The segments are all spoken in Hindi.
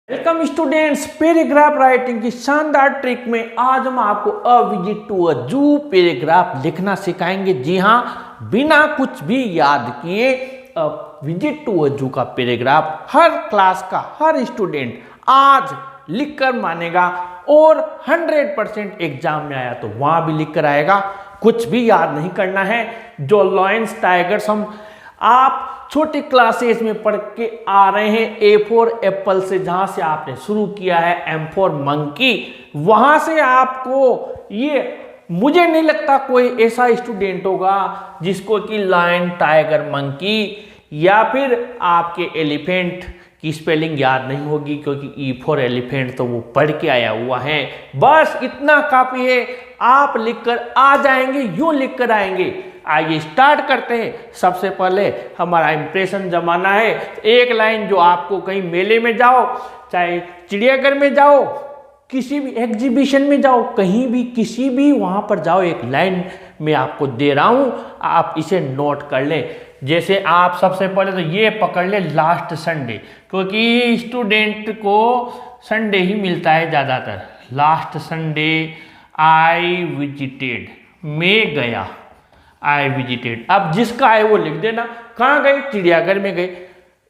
वेलकम स्टूडेंट्स, पैराग्राफ राइटिंग की शानदार ट्रिक में आज हम आपको अ विजिट टू अ जू पैराग्राफ लिखना सिखाएंगे। जी हाँ, बिना कुछ भी याद किए अ विजिट टू अ जू का पैराग्राफ हर क्लास का हर स्टूडेंट आज लिखकर मानेगा और 100% एग्जाम में आया तो वहां भी लिखकर आएगा। कुछ भी याद नहीं करना है। जो लायंस टाइगर्स हम आप छोटी क्लासेस में पढ़ के आ रहे हैं, ए फॉर एप्पल से जहां से आपने शुरू किया है, एम फॉर मंकी, वहां से आपको ये मुझे नहीं लगता कोई ऐसा स्टूडेंट होगा जिसको कि लायन टाइगर मंकी या फिर आपके एलिफेंट की स्पेलिंग याद नहीं होगी, क्योंकि ई फॉर एलिफेंट तो वो पढ़ के आया हुआ है। बस इतना काफी है, आप लिखकर आ जाएंगे, यूं लिखकर आएंगे। आइए स्टार्ट करते हैं। सबसे पहले हमारा इंप्रेशन जमाना है। एक लाइन जो आपको कहीं मेले में जाओ, चाहे चिड़ियाघर में जाओ, किसी भी एग्जीबिशन में जाओ, कहीं भी किसी भी वहां पर जाओ, एक लाइन में आपको दे रहा हूं, आप इसे नोट कर लें। जैसे आप सबसे पहले तो ये पकड़ ले लास्ट संडे, क्योंकि स्टूडेंट को संडे ही मिलता है ज़्यादातर। लास्ट संडे आई विजिटेड, मैं गया, आई विजिटेड। अब जिसका है वो लिख देना। कहाँ गए? चिड़ियाघर में गए।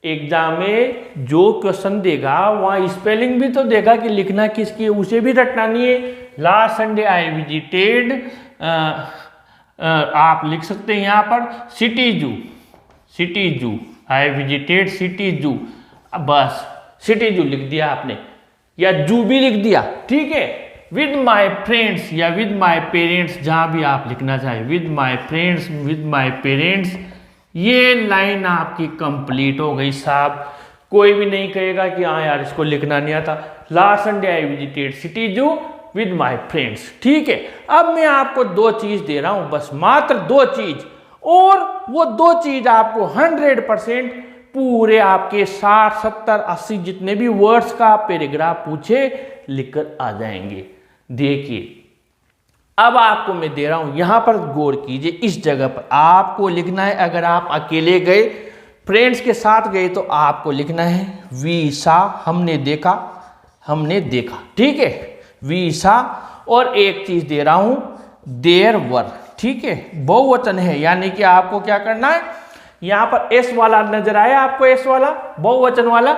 एग्जाम में जो क्वेश्चन देगा वहाँ स्पेलिंग भी तो देगा कि लिखना किसकी है, उसे भी रटना नहीं है। लास्ट संडे आई विजिटेड, आप लिख सकते हैं यहाँ पर सिटी जू, सिटी जू, आई विजिटेड सिटी जू। बस सिटी जू लिख दिया आपने, या जू भी लिख दिया, ठीक है। विद माई फ्रेंड्स या विद माई पेरेंट्स, जहाँ भी आप लिखना चाहें, with my friends, with my parents. ये लाइन आपकी कंप्लीट हो गई साहब। कोई भी नहीं कहेगा कि हाँ यार इसको लिखना नहीं आता। Last Sunday I visited city जू विद माई फ्रेंड्स, ठीक है। अब मैं आपको दो चीज दे रहा हूं, बस मात्र दो चीज, और वो दो चीज आपको 100% पूरे आपके 60, 70, 80 जितने भी वर्ड्स का पैराग्राफ पूछे लिखकर आ जाएंगे। देखिए अब आपको मैं दे रहा हूं, यहां पर गौर कीजिए। इस जगह पर आपको लिखना है। अगर आप अकेले गए, फ्रेंड्स के साथ गए, तो आपको लिखना है वी सा, हमने देखा, हमने देखा, ठीक है, वी सा। और एक चीज दे रहा हूं, देयर वर, ठीक है, बहुवचन है, यानी कि आपको क्या करना है, यहां पर एस वाला नजर आया आपको, एस वाला बहुवचन वाला,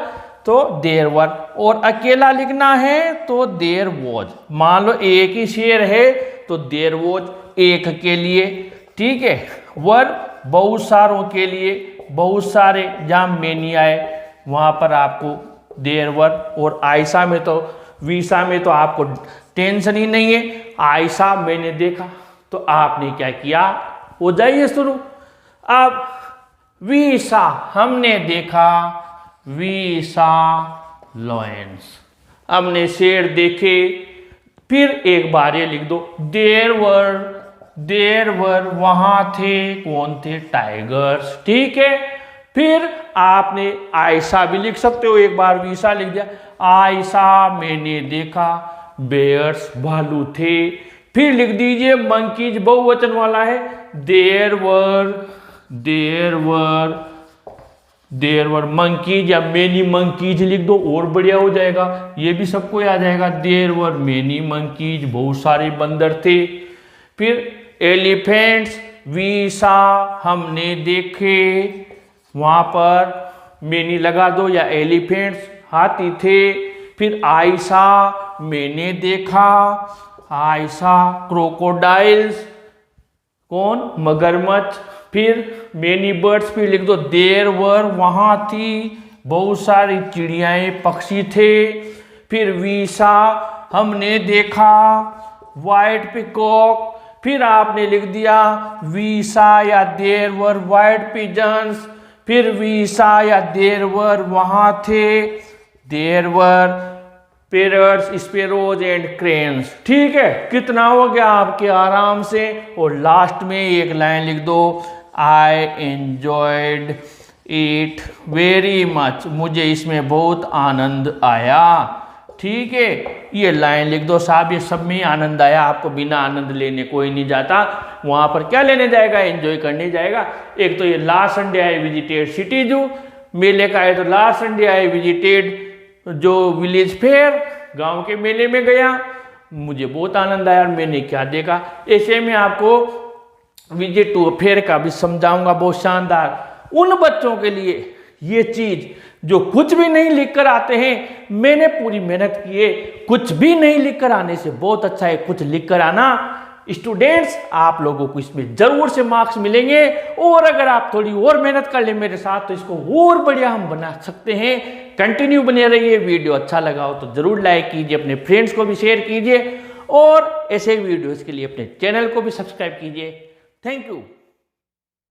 तो देयर वर। और अकेला लिखना है तो देयर वॉज। मान लो एक ही शेर है तो देयर वॉज एक के लिए, ठीक है। वर बहुत सारों के लिए, बहुत सारे, जहां मेनी आए वहां पर आपको देयर वर। और आयशा में तो, वीसा में तो आपको टेंशन ही नहीं है। आयशा मैंने देखा, तो आपने क्या किया, हो जाइए शुरू। अब वीसा हमने देखा, वी सा लॉयंस, हमने शेर देखे। फिर एक बार ये लिख दो, देयर वर वहां थे, कौन थे, टाइगर्स, ठीक है। फिर आपने आयशा भी लिख सकते हो, एक बार वीसा लिख दिया, आयशा मैंने देखा, बेयर्स भालू थे। फिर लिख दीजिए मंकीज, बहुवचन वाला है, देयर वर मंकीज, या मेनी मंकीज लिख दो, और बढ़िया हो जाएगा, ये भी सबको आ जाएगा। देयर वर मेनी मंकीज, बहुत सारे बंदर थे। फिर एलिफेंट्स, वी सा हमने देखे, वहां पर मेनी लगा दो, या एलिफेंट्स हाथी थे। फिर आयशा मैंने देखा, आयशा क्रोकोडाइल्स, कौन, मगरमच्छ। फिर मेनी बर्ड्स, फिर लिख दो देयर वर वहां थी, बहुत सारी चिड़ियाएं पक्षी थे। फिर वीसा हमने देखा, वाइट पिकॉक। फिर आपने लिख दिया वीसा या देयर वर वाइट पिजन्स। फिर वीसा या देयर वर वहां थे, there were parrots, sparrows and cranes, ठीक है। कितना हो गया आपके आराम से। और लास्ट में एक लाइन लिख दो, I enjoyed it very much, मुझे इसमें बहुत आनंद आया, ठीक है। ये लाइन लिख दो साहब, ये सब में ही आनंद आया, आपको बिना आनंद लेने कोई नहीं जाता। वहां पर क्या लेने जाएगा, एंजॉय करने जाएगा। एक तो ये last Sunday I visited city जू, मेले का है तो लास्ट संडे आई विजिटेड जो विलेज फेयर गांव के मेले में गया, मुझे बहुत आनंद आया और मैंने क्या देखा। ऐसे में आपको विजिट टू फेयर का भी समझाऊंगा बहुत शानदार। उन बच्चों के लिए ये चीज जो कुछ भी नहीं लिख कर आते हैं, मैंने पूरी मेहनत की है। कुछ भी नहीं लिख कर आने से बहुत अच्छा है कुछ लिख कर आना। स्टूडेंट्स, आप लोगों को इसमें जरूर से मार्क्स मिलेंगे, और अगर आप थोड़ी और मेहनत कर ले मेरे साथ तो इसको और बढ़िया हम बना सकते हैं। कंटिन्यू बने रहिए। वीडियो अच्छा लगा हो तो जरूर लाइक कीजिए, अपने फ्रेंड्स को भी शेयर कीजिए, और ऐसे वीडियोस के लिए अपने चैनल को भी सब्सक्राइब कीजिए। Thank you.